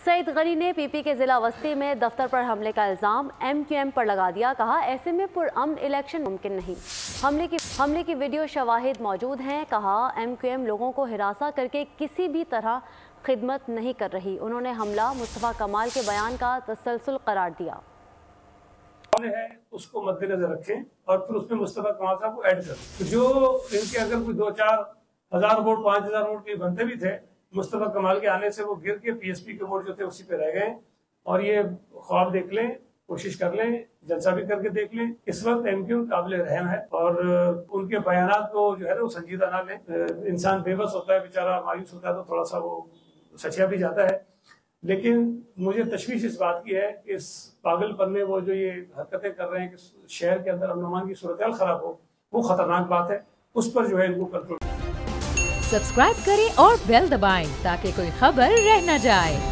सईद गनी ने पीपी के जिला वस्ती में दफ्तर पर हमले का इल्ज़ाम MQM पर लगा दिया। कहा ऐसे में पुरअमन इलेक्शन मुमकिन नहीं। हमले की वीडियो शवाहिद मौजूद हैं। कहा MQM लोगों को हिरासा करके किसी भी तरह खिदमत नहीं कर रही। उन्होंने हमला मुस्तफ़ा कमाल के बयान का तसलसल करार दिया है, उसको मद्देनजर रखें और फिर उसमें मुस्तफ़ा कमाल साहब को ऐड करें। तो जो इनके अगर कोई 2-4 हज़ार वोट 5,000 वोट के बनते भी थे, मुस्तफ़ा कमाल के आने से वो गिर के PSP के वोट जो थे उसी पे रह गए। और ये ख्वाब देख लें, कोशिश कर लें, जलसा भी करके देख लें। इस वक्त MQM काबिल रहम है और उनके बयानात को जो है ना वो संजीदा ना लें। इंसान बेबस होता है, बेचारा मायूस होता है तो थोड़ा सा वो सचिया भी जाता है। लेकिन मुझे तशवीश इस बात की है कि इस पागलपन में वो जो ये हरकतें कर रहे हैं कि शहर के अंदर अमन की सूरत खराब हो, वो खतरनाक बात है। उस पर जो है इनको कंट्रोल। सब्सक्राइब करें और बेल दबाएं ताकि कोई खबर रह न जाए।